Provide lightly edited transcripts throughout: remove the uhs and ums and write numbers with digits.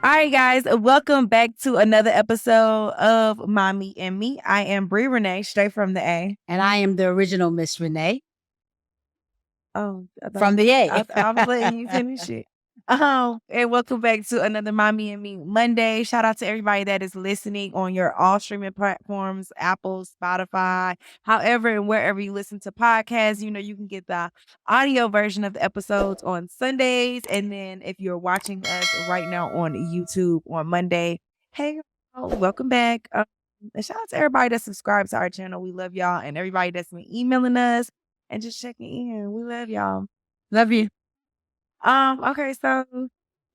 All right, guys, welcome back to another episode of Mommy and Me. I am Brii Renee, straight from the A. And I am the original Miss Renee Oh, from the A. I was letting you finish it. And welcome back to another Mommy and Me Monday. Shout out to everybody that is listening on your all streaming platforms, Apple, Spotify, however and wherever you listen to podcasts. You know, you can get the audio version of the episodes on Sundays. And then if you're watching us right now on YouTube on Monday, hey, welcome back. And shout out to everybody that subscribes to our channel. We love y'all. And everybody that's been emailing us and just checking in. We love y'all. Love you. Okay, so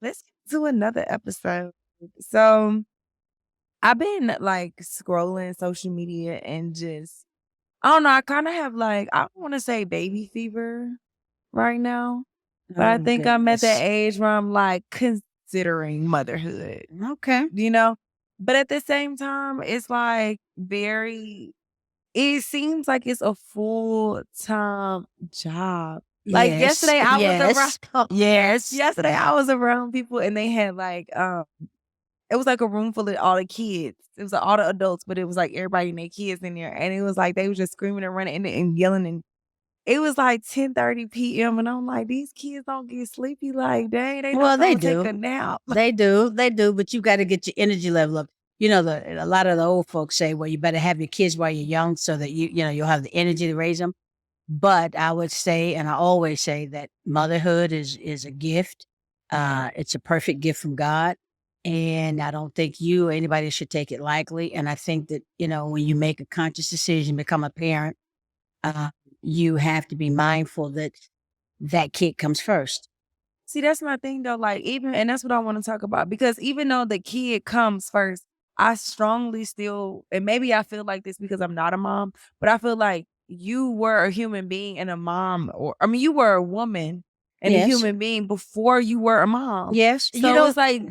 let's get to another episode. So I've been like scrolling social media and just I don't know, I kind of have like I don't want to say baby fever right now, but I think I'm at that age where I'm like considering motherhood. Okay. You know? But at the same time, it's like it seems like it's a full-time job. Like yesterday I was around yesterday I was around people and they had like it was like a room full of all the kids. It was like all the adults, but it was like everybody and their kids in there. And it was like they was just screaming and running and yelling, and it was like 10:30 p.m. and I'm like, these kids don't get sleepy like dang, they don't take a nap. They do, but you got to get your energy level up. You know, a lot of the old folks say, well, you better have your kids while you're young so that you'll have the energy to raise them. But I would say, and I always say, that motherhood is a gift. It's a perfect gift from God. And I don't think you or anybody should take it lightly. And I think that, when you make a conscious decision, become a parent, you have to be mindful that that kid comes first. See, that's my thing though. Like and that's what I want to talk about, because even though the kid comes first, I strongly still, and maybe I feel like this because I'm not a mom, but I feel like you were a human being and a mom, you were a woman and a human being before you were a mom. Yes. So it's like,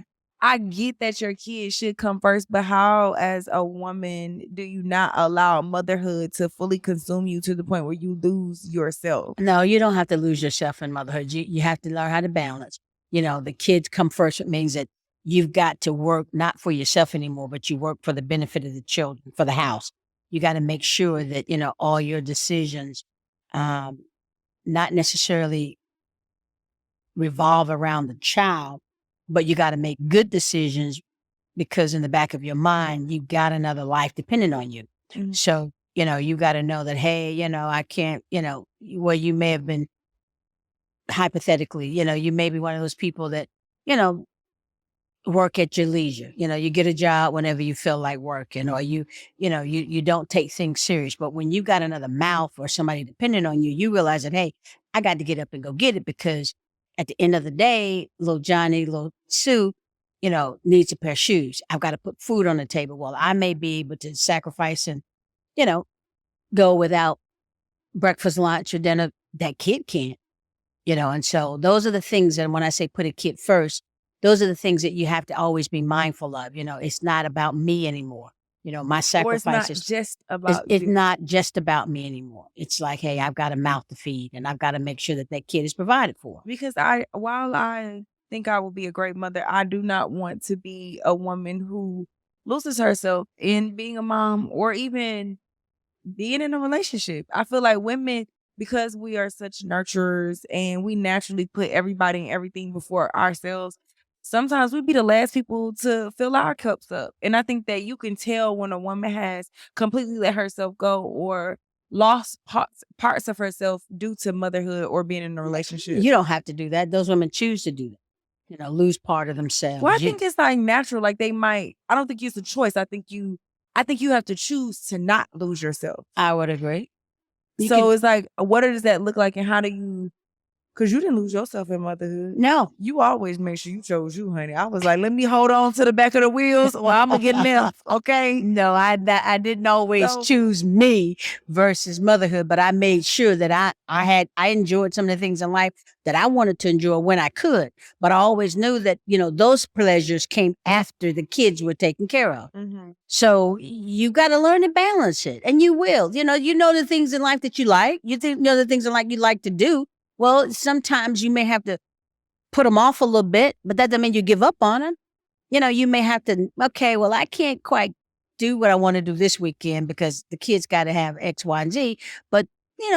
I get that your kid should come first, but how, as a woman, do you not allow motherhood to fully consume you to the point where you lose yourself? No, you don't have to lose yourself in motherhood. You have to learn how to balance. The kids come first. It means that you've got to work not for yourself anymore, but you work for the benefit of the children, for the house. You got to make sure that, all your decisions, not necessarily revolve around the child, but you got to make good decisions, because in the back of your mind, you've got another life depending on you. Mm-hmm. So, you got to know that, hey, I can't, well, you may have been hypothetically, you may be one of those people that, work at your leisure. You get a job whenever you feel like working, or you don't take things serious. But when you got another mouth or somebody depending on you, you realize that, hey, I got to get up and go get it, because at the end of the day, little Johnny, little Sue, needs a pair of shoes. I've got to put food on the table. Well, I may be able to sacrifice and, go without breakfast, lunch, or dinner. That kid can't, and so those are the things that when I say put a kid first, those are the things that you have to always be mindful of. It's not about me anymore. My sacrifices. It's not just about me anymore. It's like, hey, I've got a mouth to feed, and I've got to make sure that kid is provided for. Because while I think I will be a great mother, I do not want to be a woman who loses herself in being a mom or even being in a relationship. I feel like women, because we are such nurturers and we naturally put everybody and everything before ourselves, sometimes we be the last people to fill our cups up. And I think that you can tell when a woman has completely let herself go or lost parts of herself due to motherhood or being in a relationship. You don't have to do that. Those women choose to do that. Lose part of themselves. Well, I think it's like natural. Like they might, I don't think it's a choice. I think you have to choose to not lose yourself. I would agree. It's like, what does that look like, and how do you, because you didn't lose yourself in motherhood. No. You always make sure you chose you, honey. I was like, let me hold on to the back of the wheels or I'm going to get left, okay? No, I didn't always choose me versus motherhood, but I made sure that I enjoyed some of the things in life that I wanted to enjoy when I could. But I always knew that, those pleasures came after the kids were taken care of. Mm-hmm. So you got to learn to balance it, and you will. You know the things in life that you like. You know the things in life you like to do. Well, sometimes you may have to put them off a little bit, but that doesn't mean you give up on them. You may have to, okay, well, I can't quite do what I want to do this weekend because the kids got to have X, Y, and Z. But,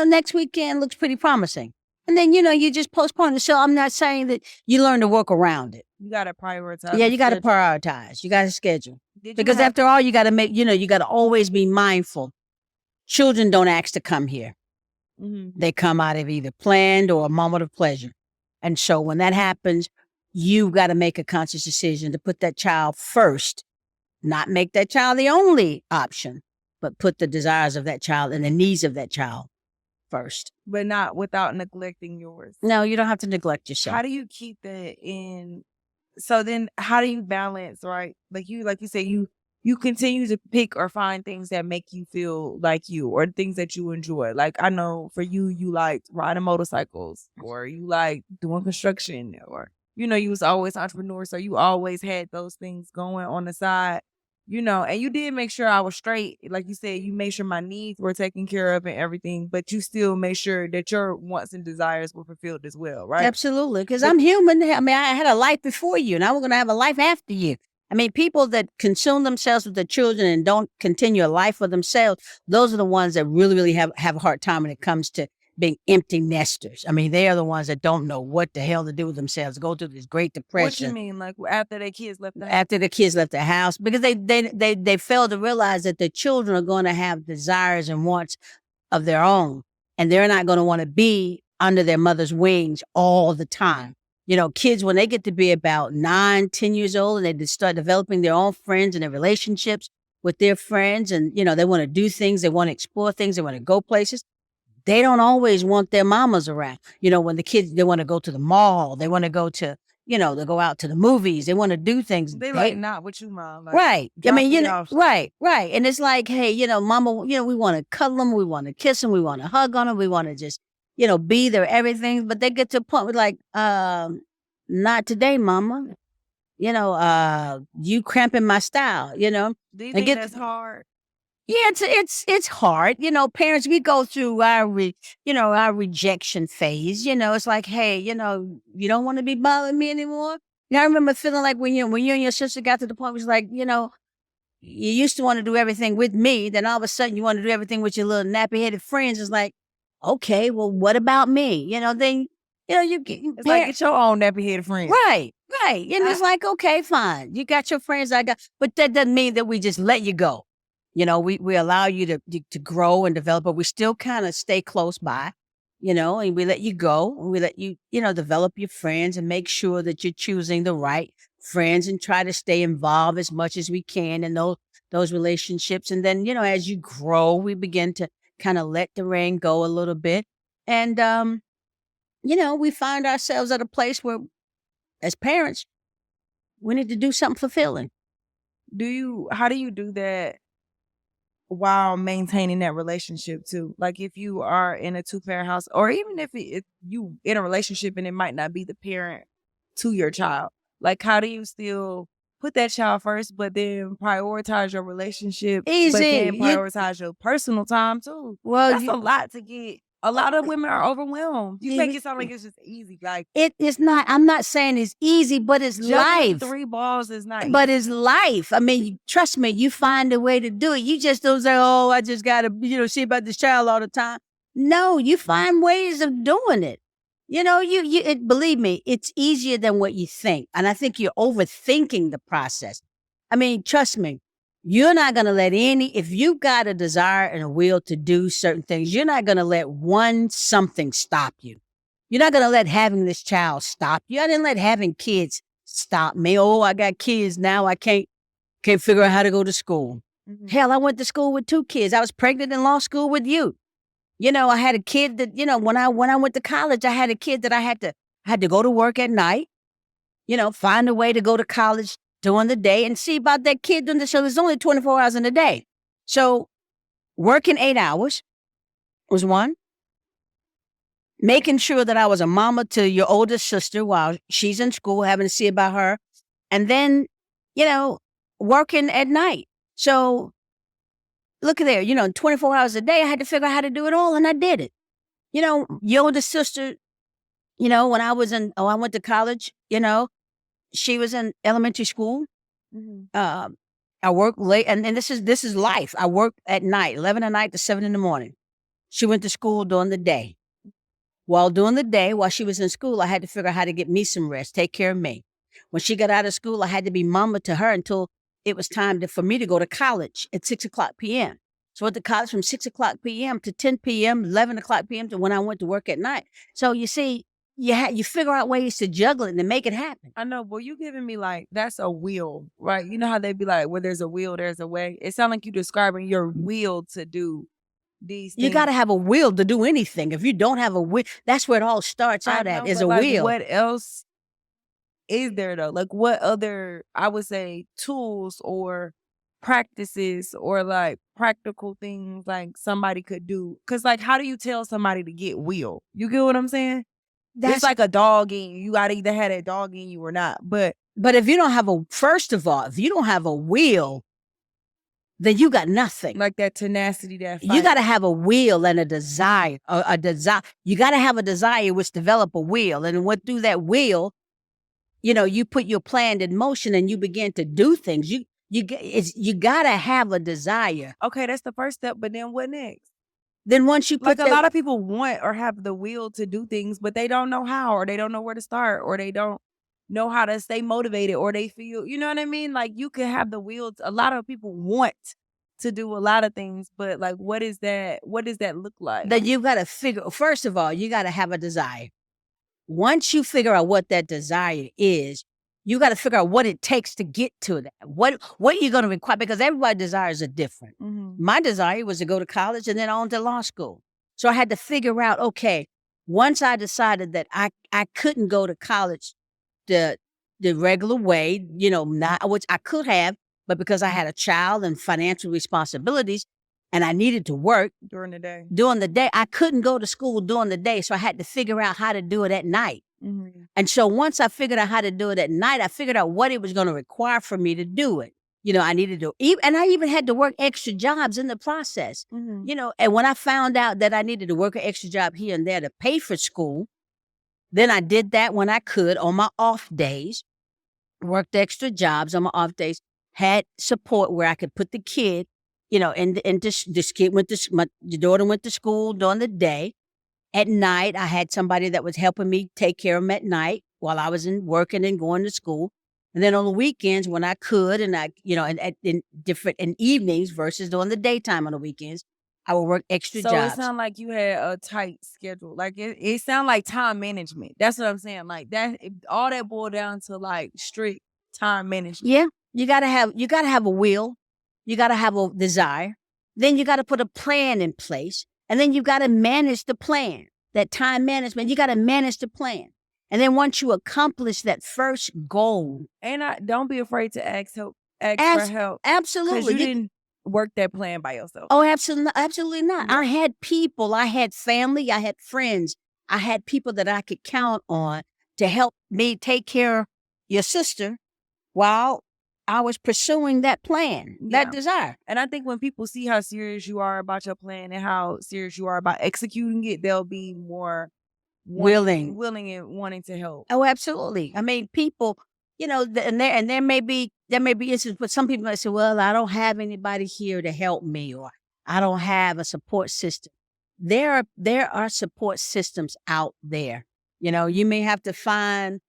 next weekend looks pretty promising. And then, you just postpone it. So I'm not saying that you learn to work around it. You gotta prioritize. Yeah, the you got to schedule. prioritize. You got to schedule. Did you Because have after all, you got to make, you got to always be mindful. Children don't ask to come here. Mhm. They come out of either planned or a moment of pleasure. And so when that happens, you've got to make a conscious decision to put that child first, not make that child the only option, but put the desires of that child and the needs of that child first. but not without neglecting yours. No, you don't have to neglect yourself. How do you keep that in? So then how do you balance, right? Like you say, you continue to pick or find things that make you feel like you or things that you enjoy. Like I know for you like riding motorcycles or you like doing construction or you was always entrepreneur. So you always had those things going on the side, and you did make sure I was straight. Like you said, you made sure my needs were taken care of and everything, but you still made sure that your wants and desires were fulfilled as well, right? Absolutely, because But I'm human. I mean, I had a life before you, and I'm going to have a life after you. I mean, people that consume themselves with their children and don't continue a life for themselves, those are the ones that really, really have a hard time when it comes to being empty nesters. I mean, they are the ones that don't know what the hell to do with themselves, go through this Great what you Depression mean? Like after their kids left the house? after the kids left the house because they fail to realize that their children are going to have desires and wants of their own, and they're not going to want to be under their mother's wings all the time. Kids, when they get to be about 9, 10 years old and they start developing their own friends and their relationships with their friends, and, they want to do things, they want to explore things, they want to go places. They don't always want their mamas around. When the kids, they want to go to the mall, they want to go to, they go out to the movies, they want to do things. They like not with you, mom. Like, Right. I drop mean, me off. right. And it's like, hey, mama, we want to cuddle them. We want to kiss them. We want to hug on them. We want to just, be their everything. But they get to a point where like, not today, mama. You cramping my style, Do you and think get, that's hard? yeah, it's hard. Parents, we go through our rejection phase. It's like, hey, you don't want to be bothering me anymore. I remember feeling like when you and your sister got to the point where it's like, you used to want to do everything with me, then all of a sudden you want to do everything with your little nappy headed friends. It's like, okay, well, what about me? Then you get It's like get your own nappy headed friend. right. And it's like, okay, fine. You got your friends, I got, but that doesn't mean that we just let you go. We allow you to grow and develop, but we still kind of stay close by, and we let you go and we let you, develop your friends and make sure that you're choosing the right friends and try to stay involved as much as we can in those relationships. And then, as you grow, we begin to kind of let the rein go a little bit. And, we find ourselves at a place where, as parents, we need to do something fulfilling. How do you do that while maintaining that relationship too? Like if you are in a 2-parent house, or even if you in a relationship and it might not be the parent to your child, like how do you still put that child first, but then prioritize your relationship, but Easy. then prioritize your personal time too? Well, That's a lot to get. A lot of women are overwhelmed. You make it sound like it's just easy. Like it is not. I'm not saying it's easy, but it's life. 3 balls is not But easy. it's life. I mean, trust me, you find a way to do it. You just don't say, "Oh, I just got to, see about this child all the time." No, you find ways of doing it. Believe me, it's easier than what you think, and I think you're overthinking the process. I mean, trust me. You're not going to let if you've got a desire and a will to do certain things, you're not going to let one something stop you. You're not going to let having this child stop you. I didn't let having kids stop me. Oh, I got kids now. I can't figure out how to go to school. Mhm. Hell, I went to school with 2 kids. I was pregnant in law school with you. I had a kid that, when I went to college, I had a kid that I had to go to work at night, find a way to go to college during the day and see about that kid during the show. There's only 24 hours in a day. So working 8 hours was one. Making sure that I was a mama to your oldest sister while she's in school, having to see about her. And then, working at night. So look at there, 24 hours a day, I had to figure out how to do it all, and I did it. Your oldest sister, when I went to college, she was in elementary school. Um, I work late, and this is life. I work at night, 11 at night to 7 in the morning. She went to school during the day. While during the day, while she was in school, I had to figure out how to get me some rest, take care of me. When she got out of school, I had to be mama to her until it was time for me to go to college at 6:00 p.m. So I went to college from 6:00 p.m. to 10 p.m., 11:00 p.m. to when I went to work at night. So you see, you figure out ways to juggle it and to make it happen. I know, but you giving me like that's a will, right? You know how they be like, where there's a will, there's a way. It sounds like you describing your will to do these things. You got to have a will to do anything. If you don't have a will, that's where it all starts out at, is a like, will. what else is there though? Like what other, I would say, tools or practices or like practical things like somebody could do? Cause like, how do you tell somebody to get will? You get what I'm saying? It's like a dog in you. You gotta either have that dog in you or not. But if you don't have first of all, if you don't have a will, then you got nothing. Like that tenacity, that fight. You got to have a will and a desire. A desire. You got to have a desire which develop a will, and what through that will, you put your plan in motion and you begin to do things. You got to have a desire. Okay, that's the first step. But then what next? Then once you put like a lot of people want or have the will to do things, but they don't know how, or they don't know where to start, or they don't know how to stay motivated, or they feel, you know what I mean? Like you can have the will. A lot of people want to do a lot of things, but like, what is that? What does that look like? That you got to figure, first of all, you got to have a desire. Once you figure out what that desire is, you got to figure out what it takes to get to that. What you're going to require, because everybody's desires are different. My desire was to go to college and then on to law school. So I had to figure out, okay, once I decided that I couldn't go to college the regular way, not which I could have, but because I had a child and financial responsibilities and I needed to work during the day, I couldn't go to school during the day. So I had to figure out how to do it at night. And so once I figured out how to do it at night, I figured out what it was going to require for me to do it. I needed to, and I even had to work extra jobs in the process, and when I found out that I needed to work an extra job here and there to pay for school, then I did that when I could on my off days, worked extra jobs on my off days, had support where I could put the kid, and this kid my daughter went to school during the day. At night, I had somebody that was helping me take care of him at night while I was working and going to school. And then on the weekends when I could, and in evenings versus during the daytime on the weekends, I would work extra jobs. So it sounded like you had a tight schedule. Like it sounded like time management. That's what I'm saying. Like that, all that boiled down to like strict time management. Yeah, you gotta have a will, you gotta have a desire, then you gotta put a plan in place. And then you got to manage the plan, that time management. You got to manage the plan. And then once you accomplish that first goal. And don't be afraid to ask for help. Absolutely. Because you didn't work that plan by yourself. Oh, absolutely not. I had people, I had family, I had friends. I had people that I could count on to help me take care of your sister while I was pursuing that plan, that desire. And I think when people see how serious you are about your plan and how serious you are about executing it, they'll be more willing and wanting to help. Oh, absolutely. I mean, people, and there may be instances, but some people might say, well, I don't have anybody here to help me, or I don't have a support system. There are support systems out there. You may have to find,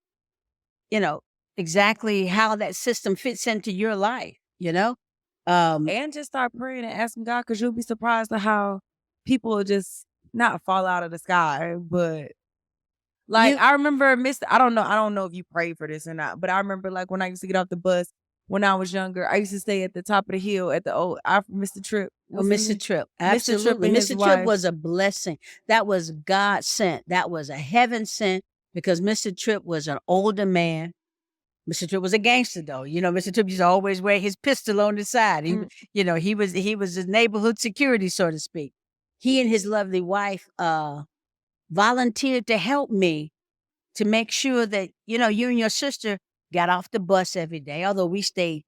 exactly how that system fits into your life, and just start praying and asking God, because you'll be surprised at how people will just not fall out of the sky. But like, I remember, I don't know if you prayed for this or not, but I remember like when I used to get off the bus when I was younger, I used to stay at the top of the hill at the old Mr. Tripp. Oh, Mr. Tripp. Absolutely. Mr. Tripp was a blessing. That was God sent. That was a heaven sent, because Mr. Tripp was an older man. Mr. Tripp was a gangster, though. Mr. Tripp used to always wear his pistol on the side. He was his neighborhood security, so to speak. He and his lovely wife volunteered to help me to make sure that, you and your sister got off the bus every day, although we stayed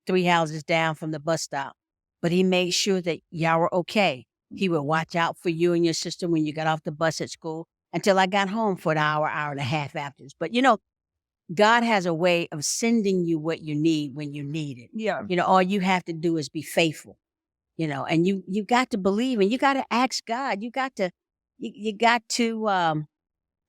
3 houses down from the bus stop. But he made sure that y'all were okay. He would watch out for you and your sister when you got off the bus at school until I got home for an hour and a half afterwards. But, God has a way of sending you what you need when you need it. Yeah. All you have to do is be faithful, and you got to believe, and you got to ask God. You got to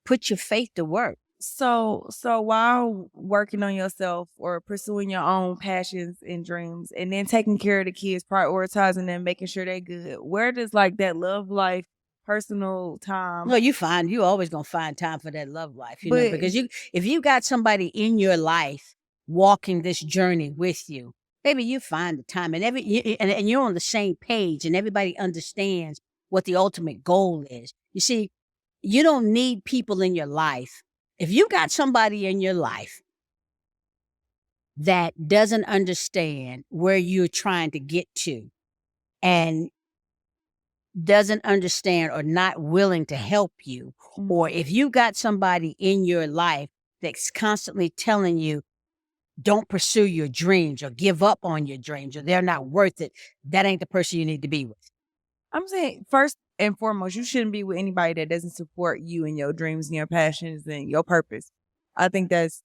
put your faith to work. So while working on yourself or pursuing your own passions and dreams and then taking care of the kids, prioritizing them, making sure they're good, where does like that love life, personal time? Well, you always gonna find time for that love life, But because if you got somebody in your life walking this journey with you, maybe you find the time, and and you're on the same page, and everybody understands what the ultimate goal is. You see, you don't need people in your life. If you got somebody in your life that doesn't understand where you're trying to get to and doesn't understand or not willing to help you, or if you got somebody in your life that's constantly telling you, don't pursue your dreams or give up on your dreams or they're not worth it, that ain't the person you need to be with. I'm saying first and foremost, you shouldn't be with anybody that doesn't support you and your dreams and your passions and your purpose. I think that's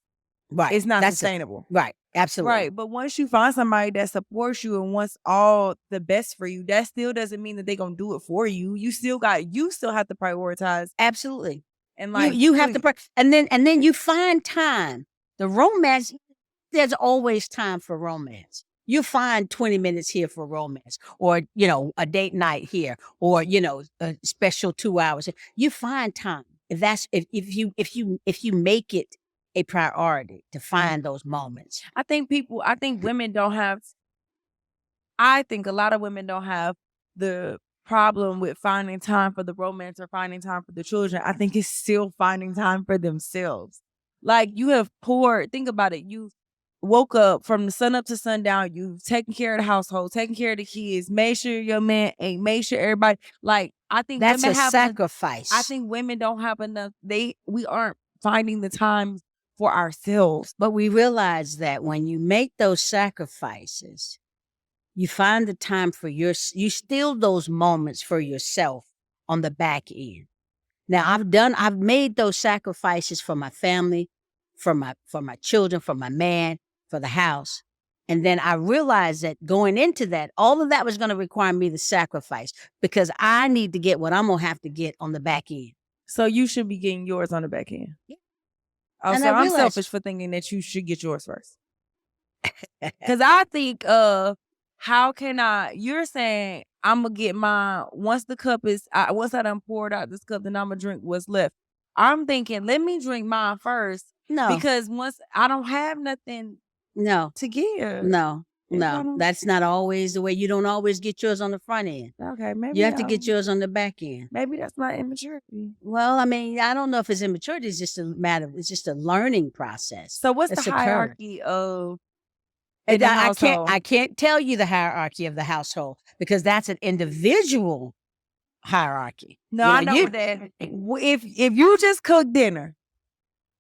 Right. it's not sustainable. Right. Absolutely. Right. But once you find somebody that supports you and wants all the best for you, that still doesn't mean that they're gonna do it for you. You still have to prioritize. Absolutely. And like you have to and then you find time. The romance, there's always time for romance. You find 20 minutes here for romance, or a date night here, or a special 2 hours. You find time. If you make it a priority to find those moments. I think a lot of women don't have the problem with finding time for the romance or finding time for the children. I think it's still finding time for themselves. Like think about it. You woke up from the sun up to sundown. You've taken care of the household, taken care of the kids, made sure your man ate, made sure everybody. Like, I think that's women a sacrifice. I think women don't have enough. We aren't finding the time for ourselves. But we realize that when you make those sacrifices, you find the time for you steal those moments for yourself on the back end. Now I've made those sacrifices for my family, for my children, for my man, for the house. And then I realized that going into that, all of that was going to require me to sacrifice because I need to get what I'm going to have to get on the back end. So you should be getting yours on the back end. Yeah. Oh, so I'm selfish for thinking that you should get yours first. Because I think, you're saying I'm going to get mine once once I done poured out this cup, then I'm going to drink what's left. I'm thinking, let me drink mine first. No. Because once I don't have nothing to give. No. That's not always the way. You don't always get yours on the front end. Okay, maybe you have to get yours on the back end. Maybe that's not immaturity. Well, I mean, I don't know if it's immaturity. It's just it's just a learning process. So what's the hierarchy of I can't tell you the hierarchy of the household because that's an individual hierarchy. No, I know that. If you just cook dinner,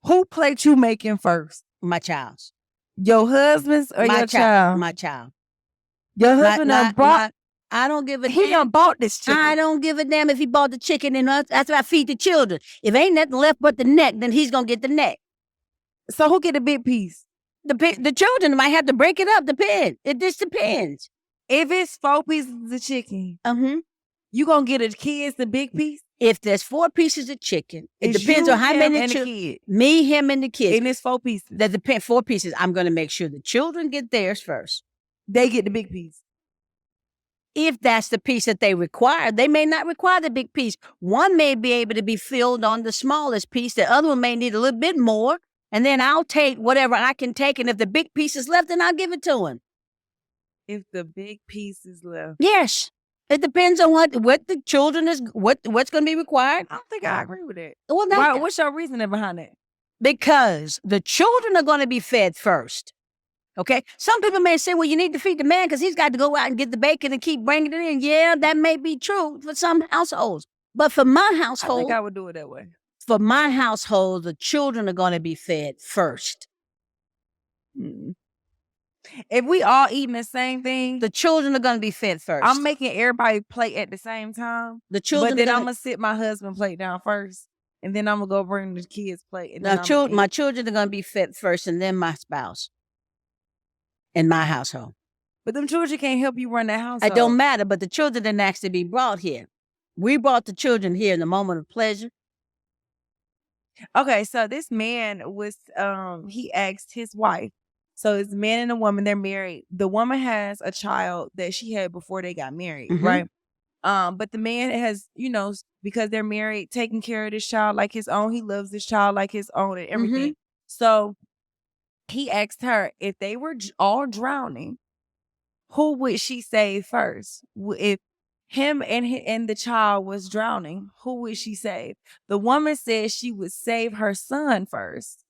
who plate you making first? My child's. Your husband's or your child? My child. Your husband bought. I don't give a damn. He done bought this chicken. I don't give a damn if he bought the chicken and that's why I feed the children. If ain't nothing left but the neck, then he's gonna get the neck. So who get a big piece? The children might have to break it up. It just depends. If it's 4 pieces of chicken, you gonna get a kids the big piece? If there's 4 pieces of chicken, it depends on how many children. Me, him, and the kids. And it's 4 pieces. That depends. 4 pieces. I'm gonna make sure the children get theirs first. They get the big piece. If that's the piece that they require, they may not require the big piece. One may be able to be filled on the smallest piece. The other one may need a little bit more. And then I'll take whatever I can take. And if the big piece is left, then I'll give it to him. If the big piece is left. Yes. It depends on what the children what's going to be required. I don't think I agree with that. Well, what's your reasoning behind that? Because the children are going to be fed first. Okay. Some people may say, well, you need to feed the man because he's got to go out and get the bacon and keep bringing it in. Yeah, that may be true for some households. But for my household. I think I would do it that way. For my household, the children are going to be fed first. If we all eating the same thing, the children are going to be fed first. I'm making everybody plate at the same time. The children, but then I'm going to sit my husband plate down first. and then I'm gonna go bring the kids plate, and Now, then I'm gonna my eat. children are going to be fed first, and then my spouse in my household. But them children can't help you run that It household. don't matter, but the children didn't actually be brought here. We brought the children here in the moment of pleasure. Okay, so this man was he asked his wife. So it's a man and a woman, they're married. The woman has a child that she had before they got married, Mhm. right? But the man has, because they're married, taking care of this child like his own. He loves this child like his own and everything. So he asked her if they were all drowning, who would she save first? If him and the child was drowning, who would she save? The woman said she would save her son first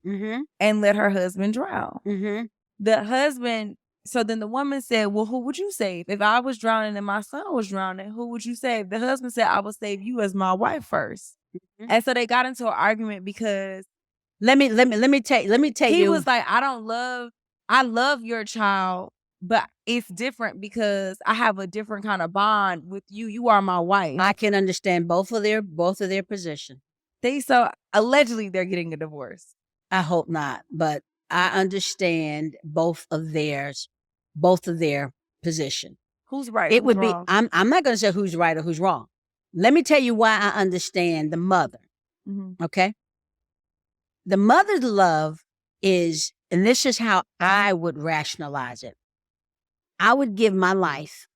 Mhm. and let her husband drown. Mhm. The husband, so then the woman said, well, who would you save? If I was drowning and my son was drowning, who would you save? The husband said, I would save you as my wife first. Mhm. And so they got into an argument because Let me tell he you. was like, I love your child, but it's different because I have a different kind of bond with you. You are my wife. I can understand both of their position. So allegedly they're getting a divorce. I hope not, but I understand both of their position. Who's right? It Who's would be wrong? I'm not going to say who's right or who's wrong. Let me tell you why I understand the mother. Mhm. Okay? The mother's love is, and this is how I would rationalize it. I would give my life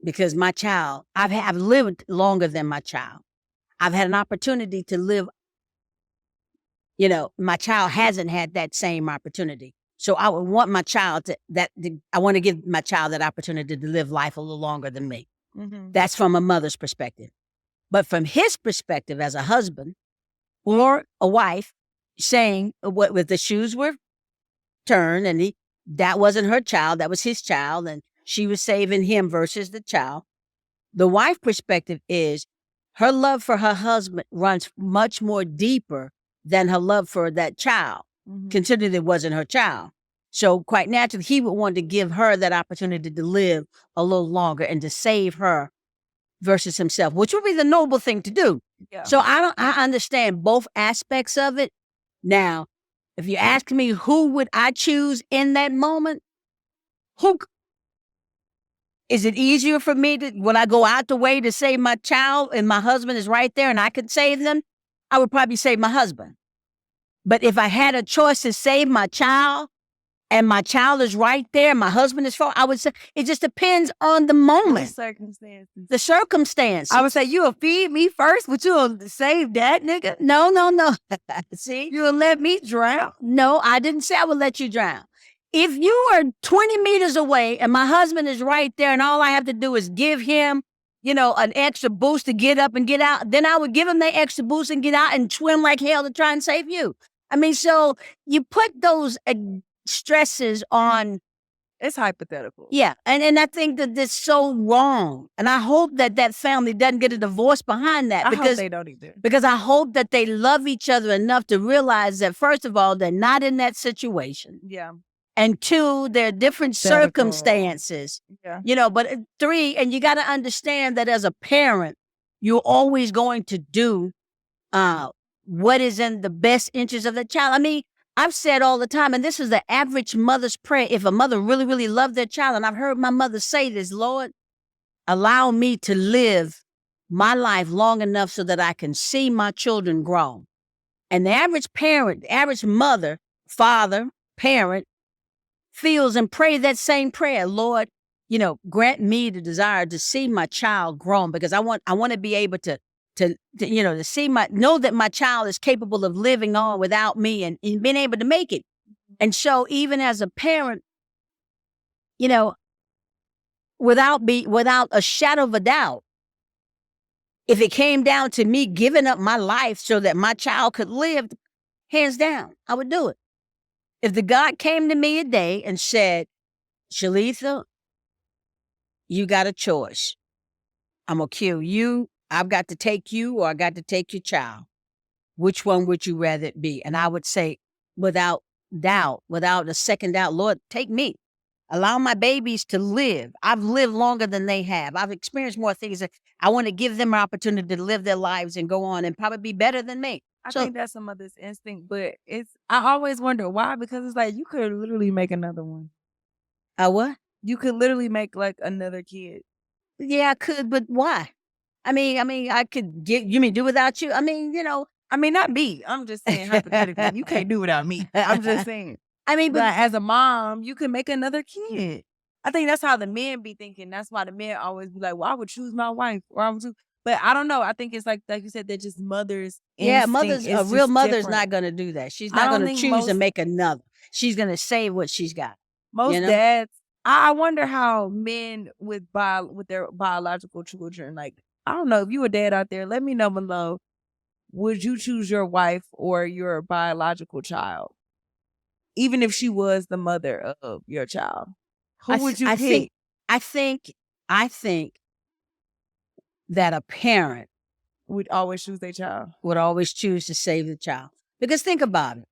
because my child, I've lived longer than my child. I've had an opportunity to live. My child hasn't had that same opportunity. So I would want my child I want to give my child that opportunity to live life a little longer than me. Mhm. That's from a mother's perspective. But from his perspective as a husband or a wife, saying what with the shoes were turned and that wasn't her child, that was his child, and she was saving him versus the child. The wife perspective is her love for her husband runs much more deeper than her love for that child, considering it wasn't her child. So quite naturally, he would want to give her that opportunity to live a little longer and to save her versus himself, which would be the noble thing to do. Yeah. So I understand both aspects of it. Now, if you ask me who would I choose in that moment, is it easier for me when I go out the way to save my child and my husband is right there and I could save them? I would probably save my husband. But if I had a choice to save my child and my child is right there, my husband is far, I would say it just depends on the The moment, circumstances. the circumstances. I would say you'll feed me first, but you'll save that nigga. No. See? You'll let me drown. No, I didn't say I would let you drown. If you are 20 meters away and my husband is right there and all I have to do is give him, an extra boost to get up and get out, then I would give him that extra boost and get out and swim like hell to try and save you. I mean, so you put those stresses on. It's hypothetical. Yeah. And I think that that's so wrong. And I hope that family doesn't get a divorce behind that. I hope they don't either. Because I hope that they love each other enough to realize that, first of all, they're not in that situation. Yeah. And two, there are different circumstances. Yeah. But three, and you got to understand that as a parent, you're always going to do what is in the best interest of the child. I mean, I've said all the time, and this is the average mother's prayer. If a mother really, really loved their child, and I've heard my mother say this, Lord, allow me to live my life long enough so that I can see my children grow. And the average parent, the average mother, father, parent, feels and pray that same prayer. Lord, grant me the desire to see my child grown, because I want to be able to see know that my child is capable of living on without me and being able to make it. And so even as a parent, without a shadow of a doubt, if it came down to me giving up my life so that my child could live, hands down, I would do it. If the God came to me a day and said, Shalitha, you got a choice. I'm going to kill you. I've got to take you, or I got to take your child. Which one would you rather it be? And I would say, without doubt, without a second doubt, Lord, take me. Allow my babies to live. I've lived longer than they have. I've experienced more things. I want to give them an opportunity to live their lives and go on and probably be better than me. I So, think that's a mother's instinct, but I always wonder why, because it's like you could literally make another one. what? You could literally make like another kid. Yeah, I could, but why? I mean, I could you mean do without you? I mean, I mean, not me. I'm just saying hypothetically, you can't do without me. I'm just saying. I mean, But but as a mom, you can make another kid. I think that's how the men be thinking. That's why the men always be like, "Well, I would choose my wife," or "I would choose." But I don't know. I think it's like you said, they're just mothers' yeah, instinct a is real just mother's different. not going to do that. She's I not don't going to think choose to make another. She's going to save what she's got. most You know? dads. I wonder how men with their biological children. Like, I don't know if you a dad out there. Let me know below. Would you choose your wife or your biological child, even if she was the mother of your child? Who would you pick? I think that a parent Would always choose their child. would always choose to save the child. Because think about it.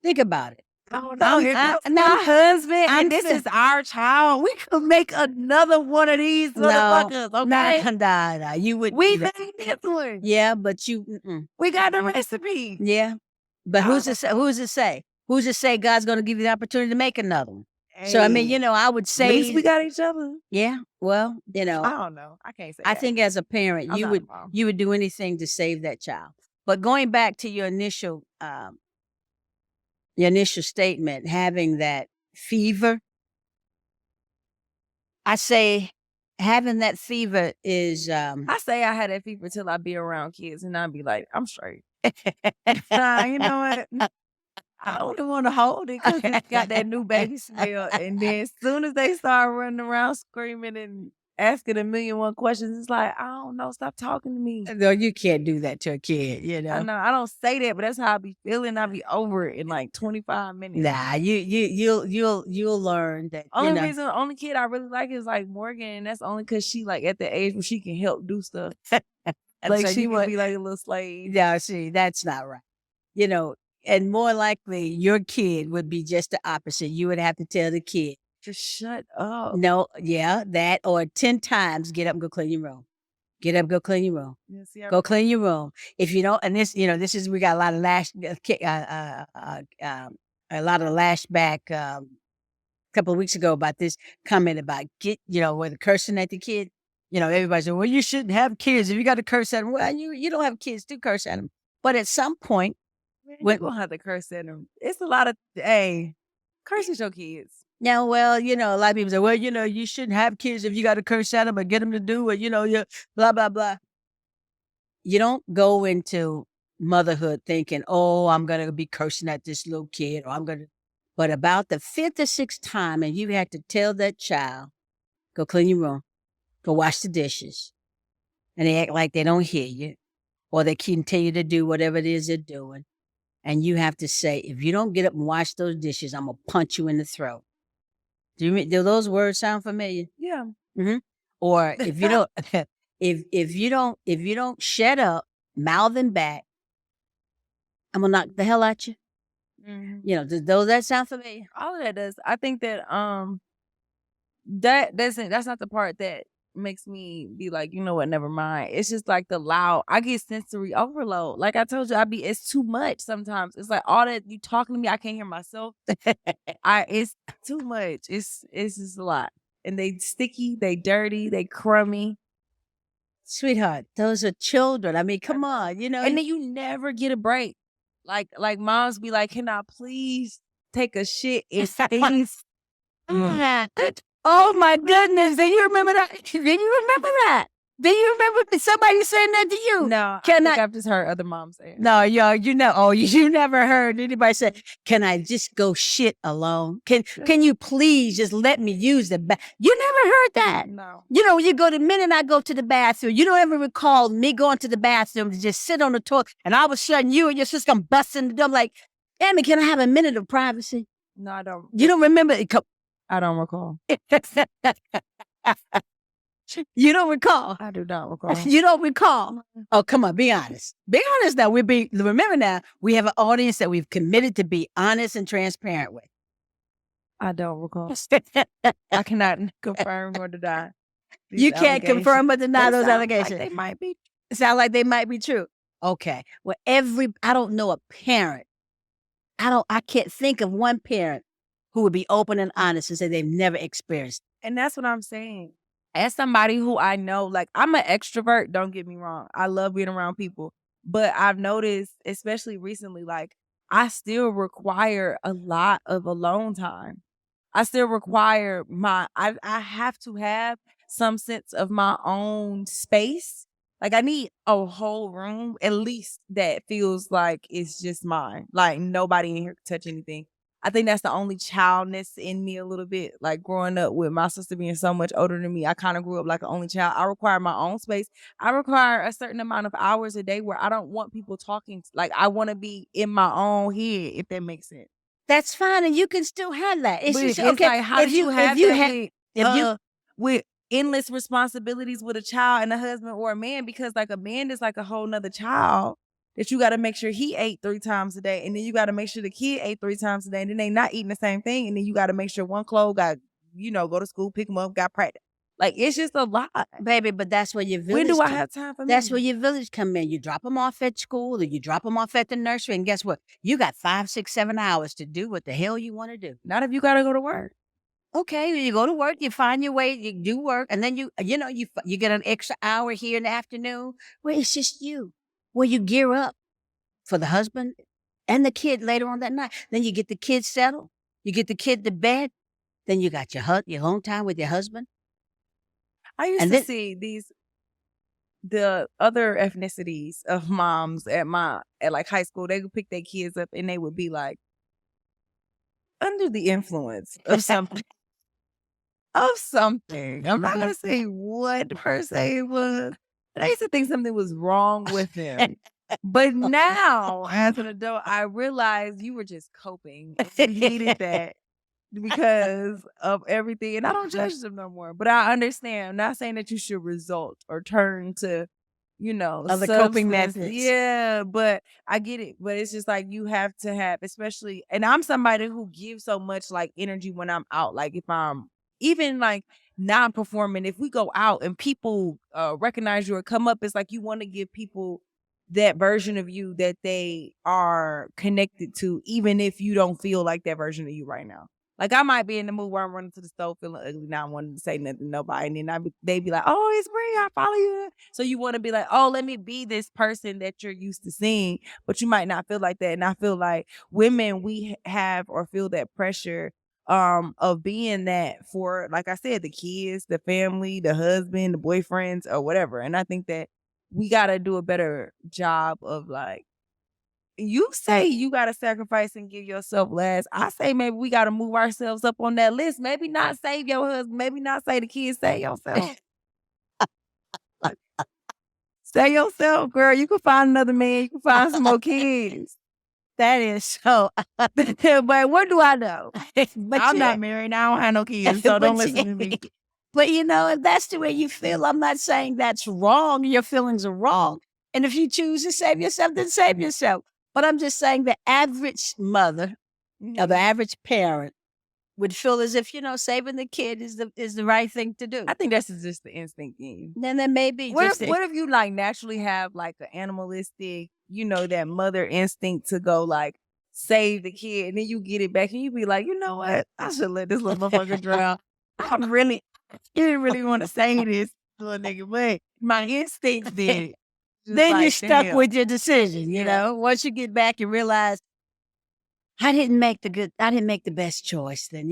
Think about it. Oh no, here comes my husband, and this is our child. We could make another one of these motherfuckers, okay? Nah. You would. We made this one. Yeah, but you. We got the recipe. Yeah, but who's to say? Who's to say? Who's to say God's going to give you the opportunity to make another one? So I mean, I would say at least we got each other. Yeah. Well, I don't know. I can't say. I think as a parent, I'm you would do anything to save that child. But going back to your initial statement, having that fever, I say having that fever is. I say I had that fever till I be around kids, and I'd be like, I'm straight. Nah, you know what? I don't even want to hold it because it's got that new baby smell. And then as soon as they start running around screaming and asking 1,000,001 questions, it's like, I don't know, stop talking to me. No, you can't do that to a kid, I know, I don't say that, but that's how I be feeling. I be over it in like 25 minutes. Nah, you'll learn that. Only kid I really like is like Morgan, and that's only because she like at the age where she can help do stuff. Like she would be like a little slave. Yeah, see, that's not right. And more likely your kid would be just the opposite. You would have to tell the kid, just shut up. No, yeah, that, or 10 times, get up and go clean your room. Get up, go clean your room. Go clean your room. If you don't, and this is, we got a lot of lashback a couple of weeks ago about this comment about where the cursing at the kid. Everybody said, well, you shouldn't have kids. If you got to curse at them, well, you don't have kids to curse at them. But at some point, we don't have to curse at them. It's a lot of, curse at your kids. Now, well, a lot of people say, well, you shouldn't have kids if you got to curse at them or get them to do it, blah, blah, blah. You don't go into motherhood thinking, oh, I'm going to be cursing at this little kid, but about the 5th or 6th time, and you have to tell that child, go clean your room, go wash the dishes, and they act like they don't hear you, or they continue to do whatever it is they're doing. And you have to say, if you don't get up and wash those dishes, I'm going to punch you in the throat. Do those words sound familiar? Yeah. Mm-hmm. Or if you don't, if you don't shut up, mouthing back, I'm going to knock the hell out you. Mm-hmm. Does that sound familiar? All of that does. I think that, that's not the part that makes me be like, you know what, never mind. It's just like the loud, I get sensory overload. Like I told you, it's too much sometimes. It's like all that you talking to me, I can't hear myself. It's too much. It's just a lot. And they sticky, they dirty, they crummy. Sweetheart, those are children. I mean, come on, And then you never get a break. Like moms be like, can I please take a shit in peace? Oh my goodness. Do you remember that? Do you remember that? Do you remember somebody saying that to you? No, I've just heard other moms say it. No, you never heard anybody say, can I just go shit alone? Can you please just let me use the bathroom? You never heard that. No. When you go the minute I go to the bathroom, you don't ever recall me going to the bathroom to just sit on the toilet and all of a sudden you and your sister come busting the door like, Amy, can I have a minute of privacy? No, I don't. You don't remember it? I don't recall. You don't recall? I do not recall. You don't recall? Oh, come on, be honest. Be honest now. Remember now, we have an audience that we've committed to be honest and transparent with. I don't recall. I cannot confirm nor deny these You can't confirm allegations, or but deny it those sounds like allegations. they might be. Sound like they might be true. Okay. Well, I don't know a parent. I can't think of one parent who would be open and honest and say they've never experienced. And that's what I'm saying. As somebody who I know, like, I'm an extrovert, don't get me wrong. I love being around people. But I've noticed, especially recently, like, I still require a lot of alone time. I still require I have to have some sense of my own space. Like, I need a whole room at least that feels like it's just mine. Like, nobody in here can touch anything. I think that's the only childness in me a little bit. Like, growing up with my sister being so much older than me, I kind of grew up like an only child. I require my own space. I require a certain amount of hours a day where I don't want people talking. Like, I want to be in my own head, if that makes sense. That's fine, and you can still have that. It's But just it's okay like, how if do you have if you that have if you with endless responsibilities with a child and a husband or a man? Because, like, a man is like a whole nother child that you gotta make sure he ate 3 times a day, and then you gotta make sure the kid ate 3 times a day, and then they not eating the same thing, and then you gotta make sure one clothes got, go to school, pick them up, got practice. Like, it's just a lot. baby, but that's where your When village do I have time for me? that's where your village come in. You drop them off at school or you drop them off at the nursery, and guess what? You got 5, 6, 7 hours to do what the hell you want to do. Not if you gotta go to work. Okay, you go to work, you find your way, you do work, and then you get an extra hour here in the afternoon where it's just you, where you gear up for the husband and the kid later on that night. Then you get the kid settled, you get the kid to bed, then you got your home time with your husband. I used And to then- see the other ethnicities of moms at like high school. They would pick their kids up and they would be like under the influence of something. I'm not gonna say what per se it was, but I used to think something was wrong with them. But now, as an adult, I realized you were just coping. You needed that because of everything. And I don't judge them no more. But I understand. I'm not saying that you should result or turn to, Other coping substance. methods. Yeah, but I get it. But it's just like you have to have, especially, and I'm somebody who gives so much like energy when I'm out. Like, if I'm even like non-performing, if we go out and people recognize you or come up, it's like you want to give people that version of you that they are connected to, even if you don't feel like that version of you right now. Like, I might be in the mood where I'm running to the stove feeling ugly, not wanting to say nothing to nobody. And then they be like, oh, it's Brii, I follow you. So you want to be like, oh, let me be this person that you're used to seeing. But you might not feel like that. And I feel like women, we have or feel that pressure of being that for, like I said, the kids, the family, the husband, the boyfriends, or whatever. And I think that we got to do a better job of, like, you say you got to sacrifice and give yourself last. I say maybe we got to move ourselves up on that list. Maybe not save your husband. Maybe not say the kids, save yourself. Save yourself, girl. You can find another man. You can find some more kids. That is so. But what do I know? But I'm not married. I don't have no kids, so don't listen to me. But if that's the way you feel, I'm not saying that's wrong. Your feelings are wrong. And if you choose to save yourself, then save yourself. But I'm just saying the average mother or the average parent would feel as if, saving the kid is the right thing to do. I think that's just the instinct in you. Then there may be. What if you like naturally have like an animalistic, that mother instinct to go like save the kid, and then you get it back and you be like, you know what? I should let this little motherfucker drown. I didn't really want to say this little nigga, but my instincts did it. Then you're stuck with your decision, Once you get back and realize I didn't make the best choice, then,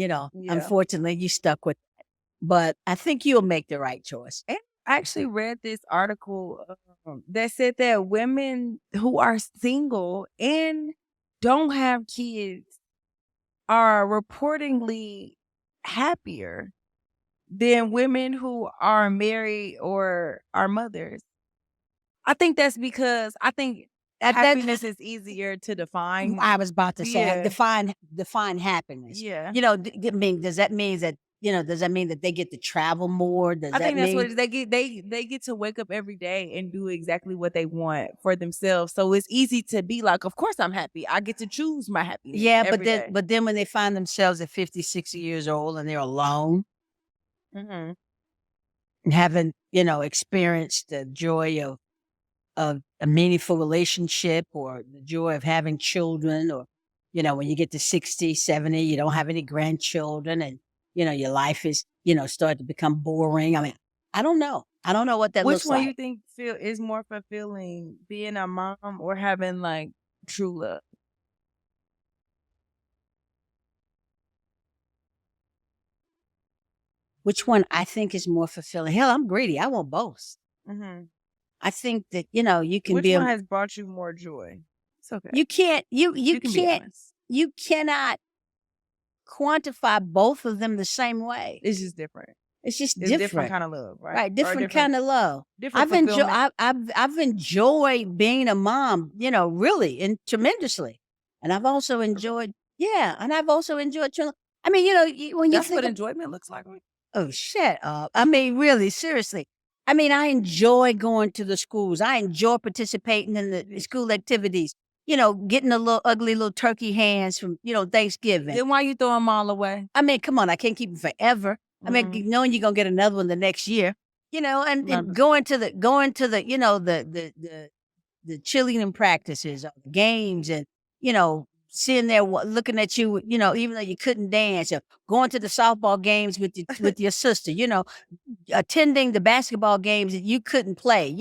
unfortunately you stuck with it. But I think you'll make the right choice. And I actually read this article that said that women who are single and don't have kids are reportedly happier than women who are married or are mothers. I think that's because happiness is easier to define. I was about to say, Yeah. define happiness. Yeah. Does that mean that does that mean that they get to travel more? Does I that think that's what mean it is. They get to wake up every day and do exactly what they want for themselves. So it's easy to be like, of course I'm happy. I get to choose my happiness yeah, every day. but then when they find themselves at 50, 60 years old and they're alone Mhm. and haven't, experienced the joy of a meaningful relationship or the joy of having children or, when you get to 60, 70, you don't have any grandchildren and, your life is, started to become boring. I mean, I don't know. I don't know what that Which looks one you like. think feel is more fulfilling, being a mom or having like true love? Which one I think is more fulfilling? Hell, I'm greedy. I want both. Mhm. I think that, you can Which be one has brought you more joy? It's okay. you can't, you You can be can't, honest. you cannot quantify both of them the same way. It's just different. It's just It's different different. kind of love, right? Right, Or different kind of love. different fulfillment. I've enjoyed being a mom, really and tremendously. And I've also enjoyed and I've also enjoyed children. I mean, when you That's think what of enjoyment looks like. Right? oh, shut up. I mean, really, seriously. I mean, I enjoy going to the schools. I enjoy participating in the school activities. Getting the little ugly little turkey hands from, Thanksgiving. Then why you throw them all away? I mean, come on, I can't keep them forever. I mean, knowing you're gonna get another one the next year, and going to the the cheerleading practices, or the games, and sitting there looking at you, even though you couldn't dance, or going to the softball games with with your sister, attending the basketball games that you couldn't play,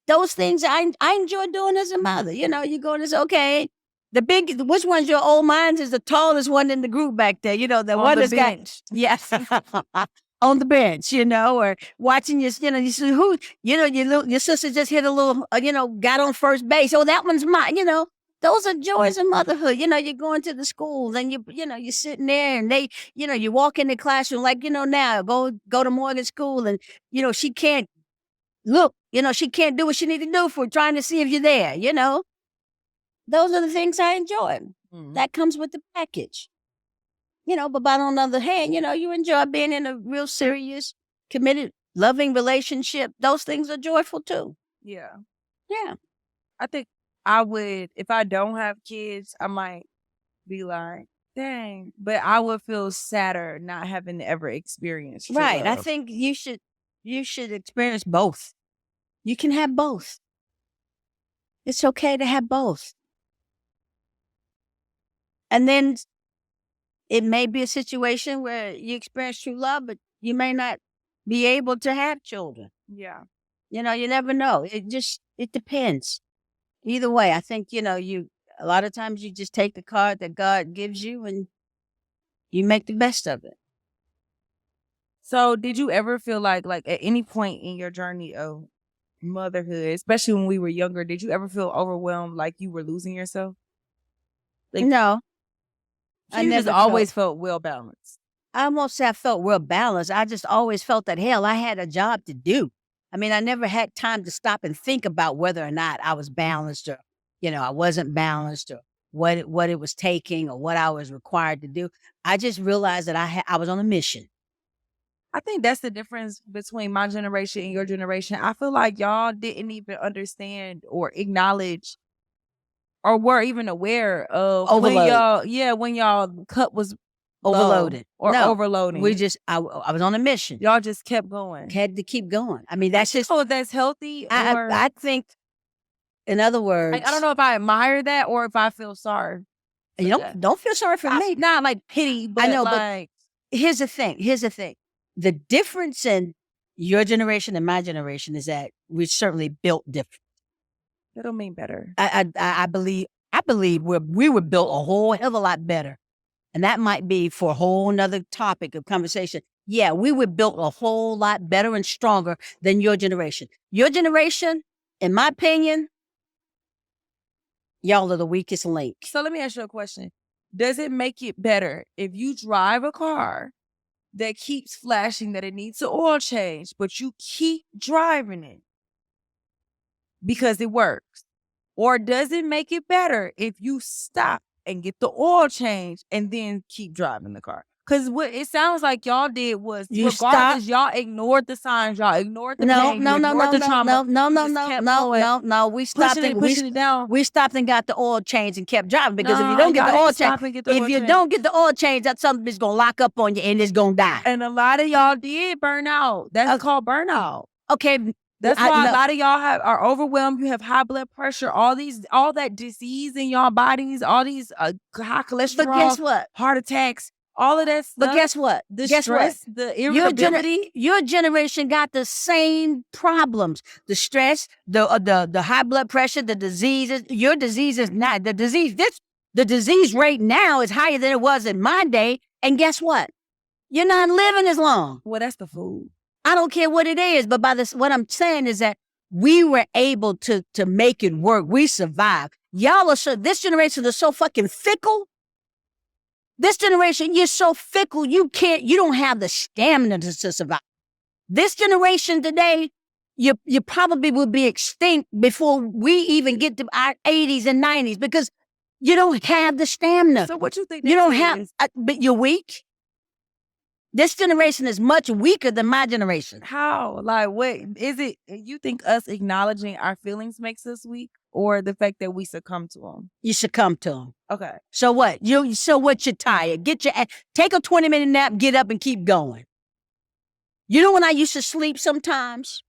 those things I enjoy doing as a mother. You go and say, okay, which one's your old? Mine is the tallest one in the group back there. The On one the that's bench. got yes. On the bench, or watching your, you see who, your sister just hit a little, got on first base. Oh, that one's mine. Those are joys of motherhood. You're going to the schools and you're sitting there and they, you walk in the classroom like, now go to Morgan School and, she can't look, she can't do what she need to do for trying to see if you're there, Those are the things I enjoy. That comes with the package. But on the other hand, you enjoy being in a real serious, committed, loving relationship. Those things are joyful too. Yeah. Yeah. I think I would, if I don't have kids, I might be like, dang. But I would feel sadder not having ever experienced true Right. I love. think you should experience both. You can have both. It's okay to have both. And then it may be a situation where you experience true love, but you may not be able to have children. Yeah. You never know. It depends. Either way, I think, a lot of times you just take the card that God gives you and you make the best of it. So did you ever feel like at any point in your journey of motherhood, especially when we were younger, did you ever feel overwhelmed like you were losing yourself? Like, No, I you just never always felt well balanced. I won't say I felt well balanced. I just always felt that, hell, I had a job to do. I mean, I never had time to stop and think about whether or not I was balanced or, I wasn't balanced or what it was taking or what I was required to do. I just realized that I was on a mission. I think that's the difference between my generation and your generation. I feel like y'all didn't even understand or acknowledge or were even aware of Overload. when y'all cup was low Overloaded. or No, overloading. I was on a mission. Y'all just kept going. Had to keep going. I mean, that's just, Oh, that's healthy or I think, in other words, I don't know if I admire that or if I feel sorry. you don't feel sorry for me. Not like pity, but I know, like, but here's the thing. The difference in your generation and my generation is that we're certainly built different. that don't mean better. I believe we were built a whole hell of a lot better. And that might be for a whole nother topic of conversation. Yeah, we were built a whole lot better and stronger than your generation. Your generation, in my opinion, y'all are the weakest link. So let me ask you a question. Does it make it better if you drive a car that keeps flashing that it needs an oil change, but you keep driving it because it works? Or does it make it better if you stop and get the oil change and then keep driving the car? Because what it sounds like y'all did was, You regardless, stop. y'all ignored the signs, y'all ignored the No, pain, you no, no, ignored no, the no, trauma. no, no, You no, just no, kept no, going, no, no. We stopped pushing it down. we stopped and got the oil change and kept driving, because if you Nah, don't get y'all the oil didn't change, stop and get the oil change. that something's gonna lock up on you and it's gonna die. And a lot of y'all did burn out. That's called burnout. Okay. That's why a lot of y'all are overwhelmed. You have high blood pressure, all that disease in y'all bodies, all these high cholesterol. But guess what? Heart attacks, all of that stuff. But guess what? The Guess stress, what? the irritability. Your generation got the same problems: the stress, the high blood pressure, the diseases. Your disease is not the disease. The disease rate now is higher than it was in my day. And guess what? You're not living as long. Well, that's the food. I don't care what it is, but what I'm saying is that we were able to make it work. We survived. Y'all are this generation is so fucking fickle. This generation, you're so fickle, you don't have the stamina to survive. This generation today, you probably will be extinct before we even get to our 80s and 90s, because you don't have the stamina. So what you think? You don't have, but you're weak. This generation is much weaker than my generation. How? Like, what is it? You think us acknowledging our feelings makes us weak, or the fact that we succumb to them? You succumb to them. Okay. So what? So what? You're tired. Take a 20-minute nap, get up and keep going. You know when I used to sleep sometimes?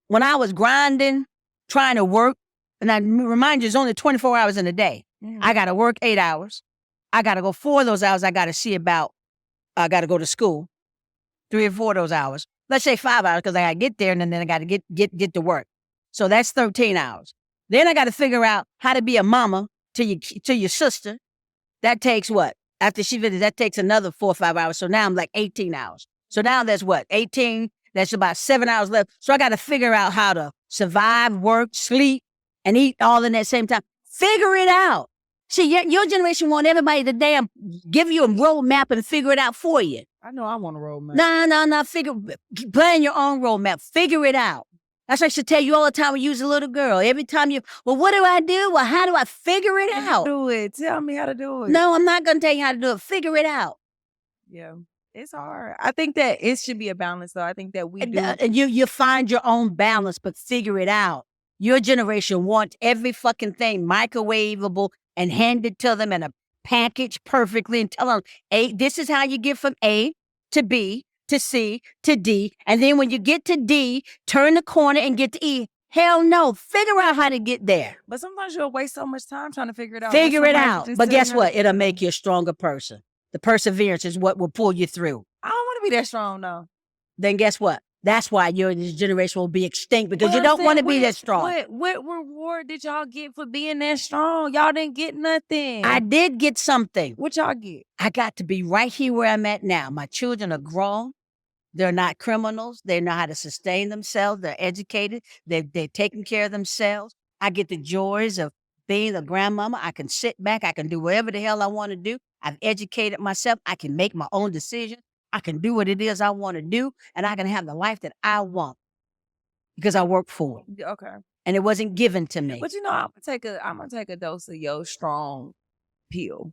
When I was grinding, trying to work, and I remind you, it's only 24 hours in a day. Mm-hmm. I got to work 8 hours. I got to go 4 of those hours. I got to go to school. 3 or 4 of those hours. Let's say 5 hours, because I got to get there and then I got to get to work. So that's 13 hours. Then I got to figure out how to be a mama to your sister. That takes what? After she finishes, that takes another 4 or 5 hours. So now I'm like 18 hours. So now that's what? 18. That's about 7 hours left. So I got to figure out how to survive, work, sleep, and eat all in that same time. Figure it out. See, your generation want everybody to damn give you a roadmap and figure it out for you. I know I want a roadmap. No. Plan your own roadmap. Figure it out. That's what I should tell you all the time when you was a little girl. Every time well, what do I do? Well, how do I figure it out? Do it. Tell me how to do it. No, I'm not going to tell you how to do it. Figure it out. Yeah. It's hard. I think that it should be a balance, though. I think that we do. And you find your own balance, but figure it out. Your generation wants every fucking thing microwavable and handed to them in a package perfectly and tell them, this is how you get from A to B to C to D. And then when you get to D, turn the corner and get to E. Hell no. Figure out how to get there. But sometimes you'll waste so much time trying to figure it out. Figure it out. But guess what? It'll make you a stronger person. The perseverance is what will pull you through. I don't want to be that strong, though. Then guess what? That's why this generation will be extinct, because you don't want to be that strong. What reward did y'all get for being that strong? Y'all didn't get nothing. I did get something. What y'all get? I got to be right here where I'm at now. My children are grown. They're not criminals. They know how to sustain themselves. They're educated. They're taking care of themselves. I get the joys of being a grandmama. I can sit back. I can do whatever the hell I want to do. I've educated myself. I can make my own decisions. I can do what it is I want to do, and I can have the life that I want because I work for it. Okay. And it wasn't given to me. But I'm gonna take a dose of your strong pill.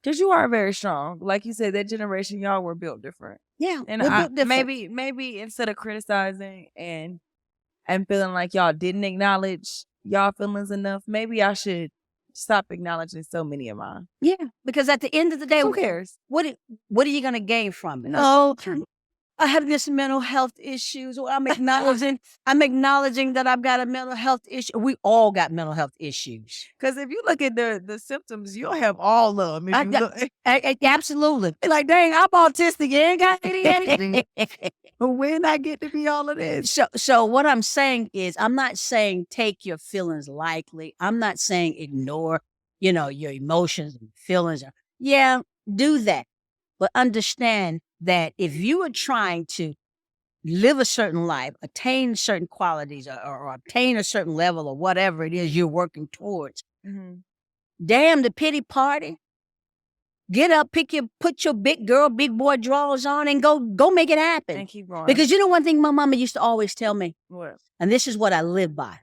Because you are very strong. Like you said, that generation, y'all were built different. Yeah. And built different. Maybe instead of criticizing and feeling like y'all didn't acknowledge y'all feelings enough, maybe I should stop acknowledging so many of mine. Yeah, because at the end of the day, who cares? What are you going to gain from it? Oh, I have this mental health issues. Well, I'm acknowledging that I've got a mental health issue. We all got mental health issues. Because if you look at the symptoms, you'll have all of them. Absolutely. Like, dang, I'm autistic. You ain't got any. When I get to be all of this. So what I'm saying is, I'm not saying take your feelings lightly. I'm not saying ignore, your emotions and feelings. Yeah, do that. But understand that if you are trying to live a certain life, attain certain qualities, or obtain a certain level or whatever it is you're working towards, damn the pity party. Get up, put your big girl, big boy drawers on and go make it happen. And keep going. Because you know one thing my mama used to always tell me? What? And this is what I live by.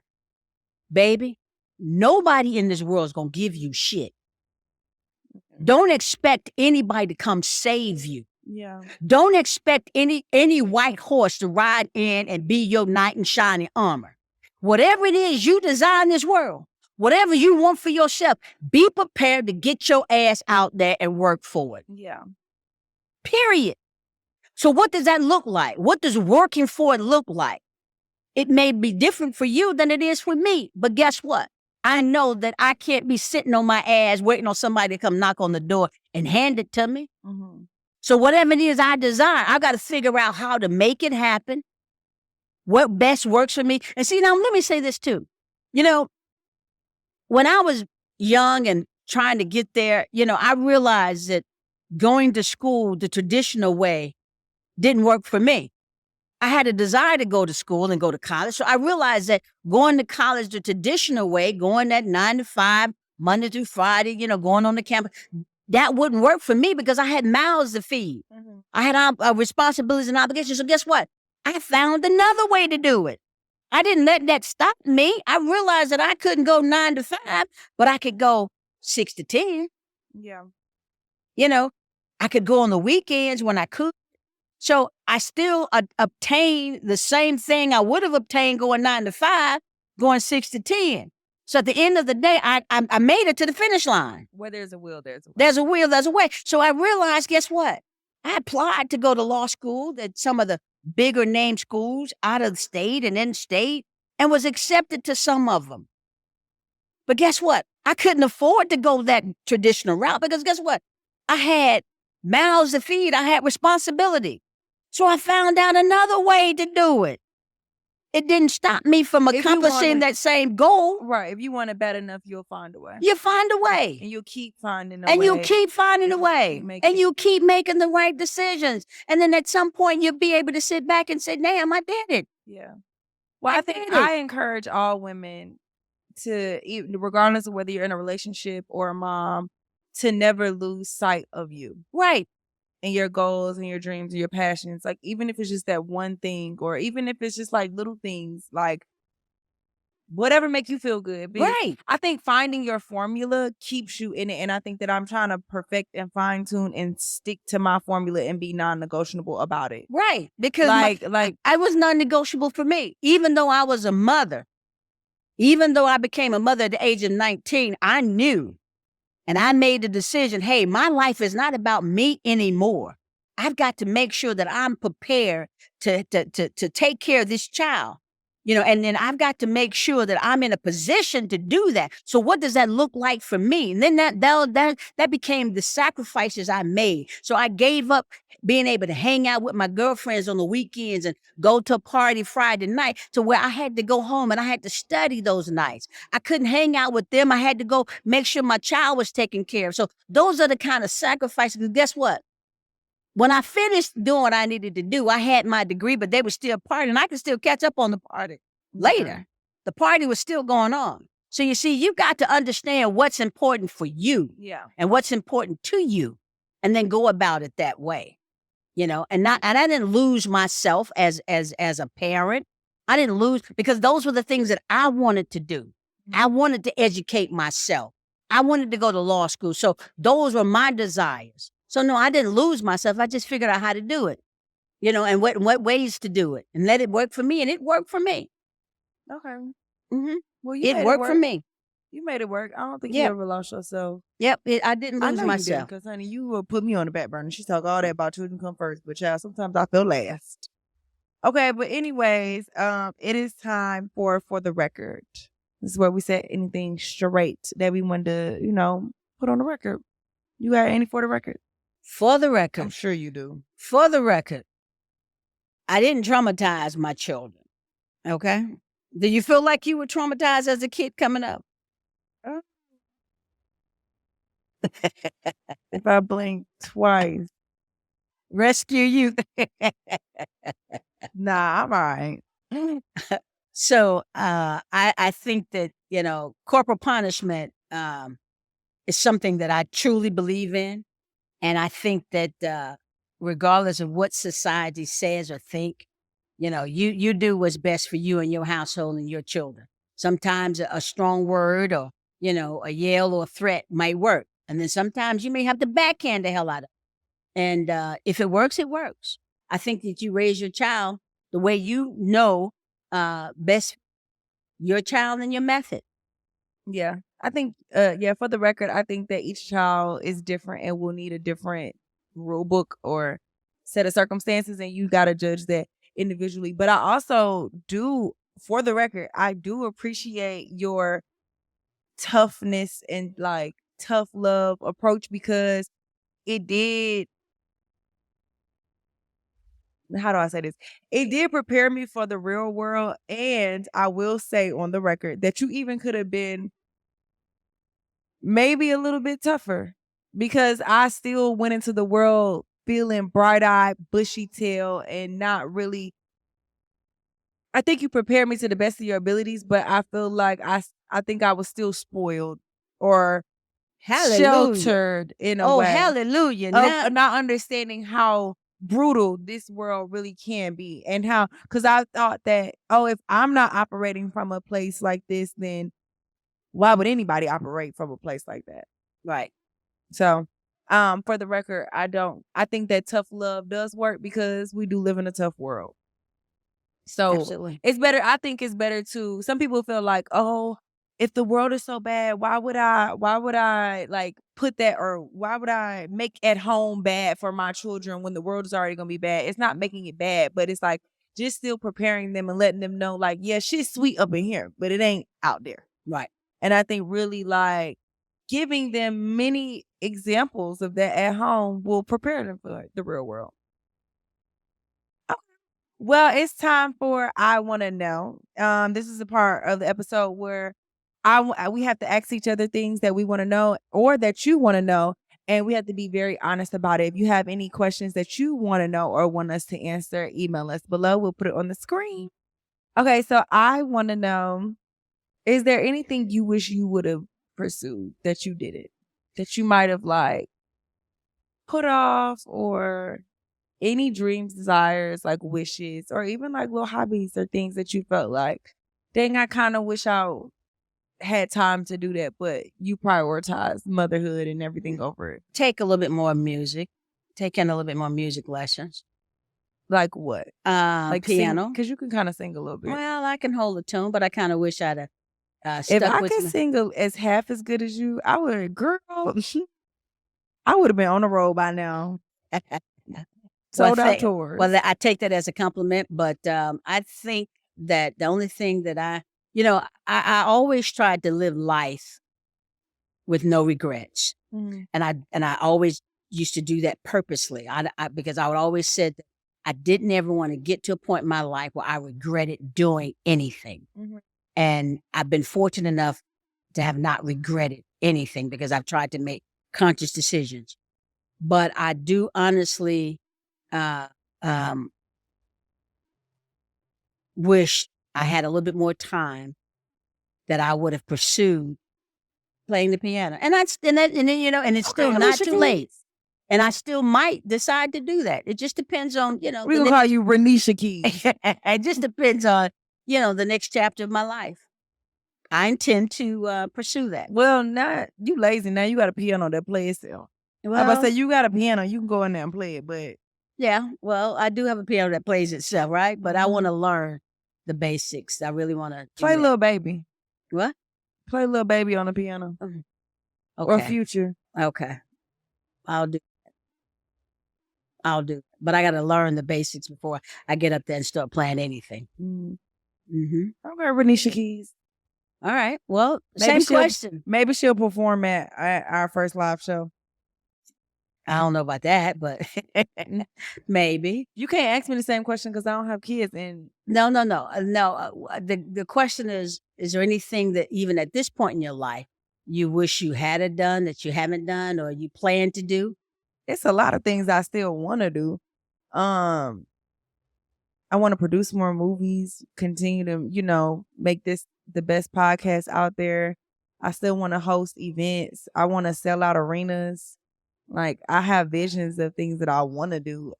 Baby, nobody in this world is going to give you shit. Don't expect anybody to come save you. Yeah. Don't expect any white horse to ride in and be your knight in shining armor. Whatever it is you desire in this world, whatever you want for yourself, be prepared to get your ass out there and work for it. Yeah. Period. So what does that look like? What does working for it look like? It may be different for you than it is for me, but guess what? I know that I can't be sitting on my ass waiting on somebody to come knock on the door and hand it to me. Mm-hmm. So whatever it is I desire, I got to figure out how to make it happen, what best works for me. And see, now let me say this too. You know, when I was young and trying to get there, I realized that going to school the traditional way didn't work for me. I had a desire to go to school and go to college. So I realized that going to college the traditional way, going at 9 to 5, Monday through Friday, going on the campus, that wouldn't work for me because I had mouths to feed. Mm-hmm. I had responsibilities and obligations. So guess what? I found another way to do it. I didn't let that stop me. I realized that I couldn't go 9 to 5, but I could go 6 to 10. Yeah. I could go on the weekends when I could. So I still obtained the same thing I would have obtained going 9 to 5, going 6 to 10. So at the end of the day, I made it to the finish line. Where there's a will, there's a way. There's a will, there's a way. So I realized, guess what? I applied to go to law school at some of the bigger name schools out of the state and in state and was accepted to some of them. But guess what? I couldn't afford to go that traditional route because guess what? I had mouths to feed. I had responsibility. So I found out another way to do it. It didn't stop me from accomplishing that same goal. Right. If you want it bad enough, you'll find a way. You find a way. And you'll keep finding a and way. you keep finding a way. And you keep making the right decisions. And then at some point, you'll be able to sit back and say, damn, I did it. Yeah. Well, I think I encourage all women to, regardless of whether you're in a relationship or a mom, to never lose sight of you. Right. And your goals and your dreams and your passions. Like, even if it's just that one thing, or even if it's just like little things, like whatever make you feel good. Right. I think finding your formula keeps you in it. And I think that I'm trying to perfect and fine tune and stick to my formula and be non-negotiable about it. Right. Because like I was non-negotiable for me. Even though I was a mother, even though I became a mother at the age of 19, I knew. And I made the decision, hey, my life is not about me anymore. I've got to make sure that I'm prepared to take care of this child, and then I've got to make sure that I'm in a position to do that. So what does that look like for me? And then that became the sacrifices I made. So I gave up being able to hang out with my girlfriends on the weekends and go to a party Friday night to where I had to go home and I had to study those nights. I couldn't hang out with them. I had to go make sure my child was taken care of. So those are the kind of sacrifices. Guess what? When I finished doing what I needed to do, I had my degree, but they were still partying. I could still catch up on the party later. The party was still going on. So you see, you got to understand what's important for you, and what's important to you, and then go about it that way, and I didn't lose myself as a parent. I didn't lose because those were the things that I wanted to do. I wanted to educate myself. I wanted to go to law school. So those were my desires. So no, I didn't lose myself. I just figured out how to do it, and what ways to do it and let it work for me. And it worked for me. Okay. Mm-hmm. Well, it worked for me. You made it work. I don't think you ever lost yourself. Yep. I didn't lose myself. Because, honey, you will put me on the back burner. She talk all that about children come first, but child, sometimes I feel last. Okay, but anyways, it is time for the record. This is where we said anything straight that we wanted to, put on the record. You got any for the record? For the record. I'm sure you do. For the record, I didn't traumatize my children. Okay? Do you feel like you were traumatized as a kid coming up? If I blink twice. Rescue you. Nah, I'm all right. So I think that, corporal punishment is something that I truly believe in. And I think that regardless of what society says or think, you do what's best for you and your household and your children. Sometimes a strong word or, a yell or a threat might work. And then sometimes you may have to backhand the hell out of it. And if it works, it works. I think that you raise your child the way you know best your child and your method. Yeah. I think yeah, for the record, I think that each child is different and will need a different rule book or set of circumstances, and you gotta judge that individually. But I also do, for the record, I do appreciate your toughness and like tough love approach, because it did, how do I say this? It did prepare me for the real world. And I will say on the record that you even could have been maybe a little bit tougher, because I still went into the world feeling bright eyed, bushy tail, and not really. I think you prepared me to the best of your abilities, but I feel like I think I was still spoiled or Hallelujah. sheltered in a Oh, way hallelujah. of Now, not understanding how brutal this world really can be, and how, because I thought that, oh, if I'm not operating from a place like this, then why would anybody operate from a place like that? right. So, for the record, I think that tough love does work because we do live in a tough world. So Absolutely. it's better. I think it's better to, some people feel like, oh, if the world is so bad, why would I like put that, or why would I make at home bad for my children when the world is already gonna be bad? It's not making it bad, but it's like just still preparing them and letting them know, like, yeah, shit's sweet up in here, but it ain't out there. Right. And I think really like giving them many examples of that at home will prepare them for the real world. Okay. Well, it's time for I Want to Know. This is a part of the episode where we have to ask each other things that we want to know or that you want to know, and we have to be very honest about it. If you have any questions that you want to know or want us to answer, email us below. We'll put it on the screen. Okay, so I want to know, is there anything you wish you would have pursued that you didn't? That you might have like put off, or any dreams, desires, like wishes, or even like little hobbies or things that you felt like, dang, I kind of wish I had time to do that, but you prioritize motherhood and everything over it. Take a little bit more music. Take in a little bit more music lessons. Like what? Like Piano. Because you can kind of sing a little bit. Well, I can hold a tune, but I kind of wish I'd If stuck I with could sing as half as good as you, I would, girl, I would have been on the road by now. Sold out tours. Well, I take that as a compliment, but I think that the only thing that I always tried to live life with no regrets, Mhm. and I always used to do that purposely. Because I would always said that I didn't ever want to get to a point in my life where I regretted doing anything, Mhm. and I've been fortunate enough to have not regretted anything because I've tried to make conscious decisions. But I do honestly uh, um, wish I had a little bit more time that I would have pursued playing the piano. And and it's still Okay, not Alicia too late. Keys. And I still might decide to do that. It just depends on, We gonna call you Renisha Keys. it just depends on, the next chapter of my life. I intend to pursue that. Well, not you lazy now. You got a piano that plays itself. I about to Well, say, you got a piano, you can go in there and play it, but yeah, well, I do have a piano that plays itself, right? But I Mhm. want to learn the basics. I really want to play Little Baby. What? Play Little Baby on the piano. Okay. Or Future. Okay. I'll do. I'll do. But I got to learn the basics before I get up there and start playing anything. Okay, Renisha Keys. All right. Well, Maybe same question. Maybe she'll perform at our first live show. I don't know about that, but maybe. You can't ask me the same question because I don't have kids. And No. The question is there anything that even at this point in your life you wish you had done that you haven't done or you plan to do? it's a lot of things I still want to do. I want to produce more movies, continue to, make this the best podcast out there. I still want to host events. I want to sell out arenas. Like, I have visions of things that I want to do.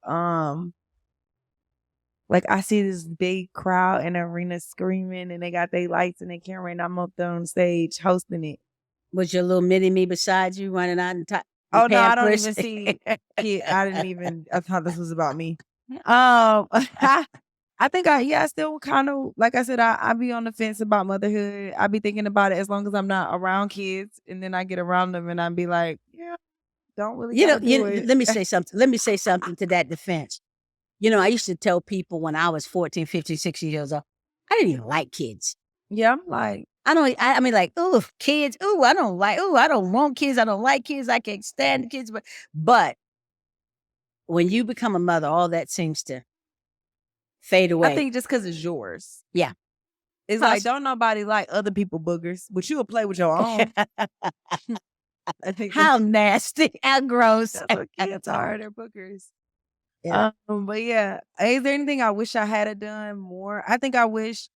Like, I see this big crowd in the arena screaming, and they got their lights and their camera, and I'm up there on stage hosting it. Was your little mini me beside you running out and Oh no, I don't Pampers? even see kid. I didn't even. I thought this was about me. I think I still kind of like I said, I be on the fence about motherhood. I be thinking about it as long as I'm not around kids, and then I get around them and I be like, yeah, don't really gotta do it. Let me say something. Let me say something to that defense. I used to tell people when I was 14, 15, 16 years old, I didn't even like kids. Yeah, I'm like, I mean, like, oh, kids. Oh, I don't want kids. I don't like kids. I can't stand the kids. But when you become a mother, all that seems to fade away. I think just because it's yours. Yeah. It's like, don't nobody like other people boogers, but you will play with your own. I think how nasty, how gross. That's what kids are. They're boogers. Yeah. But yeah, is there anything I wish I had done more? I think I wish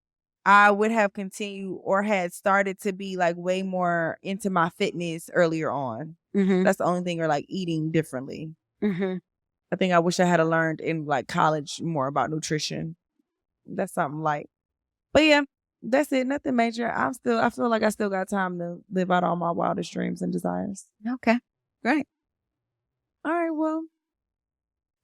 I would have continued or had started to be like way more into my fitness earlier on. Mm-hmm. That's the only thing, or like eating differently. Mm-hmm. I think I wish I had learned in like college more about nutrition. That's something like, but yeah, that's it. Nothing major. I feel like I still got time to live out all my wildest dreams and desires. Okay, great. All right, well,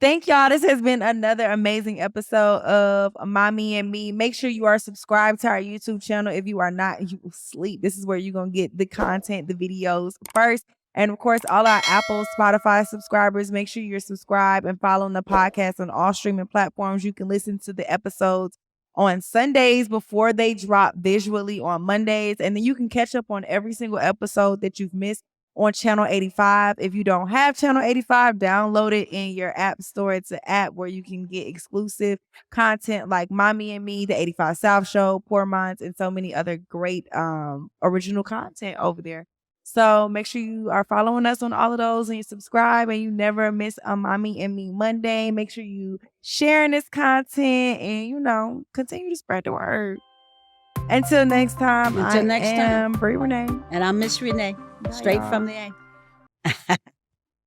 thank y'all. This has been another amazing episode of Mommy and Me. Make sure you are subscribed to our YouTube channel. If you are not, you will sleep. This is where you're going to get the content, the videos first. And of course, all our Apple, Spotify subscribers, make sure you're subscribed and following the podcast on all streaming platforms. You can listen to the episodes on Sundays before they drop visually on Mondays. And then you can catch up on every single episode that you've missed on Channel 85. If you don't have Channel 85, download it in your app store. It's an app where you can get exclusive content like Mommy and Me, the 85 South Show, Poor Minds, and so many other great original content over there. So make sure you are following us on all of those and you subscribe and you never miss a Mommy and Me Monday. Make sure you sharing this content and, continue to spread the word. Until next time, I am Brii Renee. And I'm Miss Renee. Bye, Straight y'all. from the A.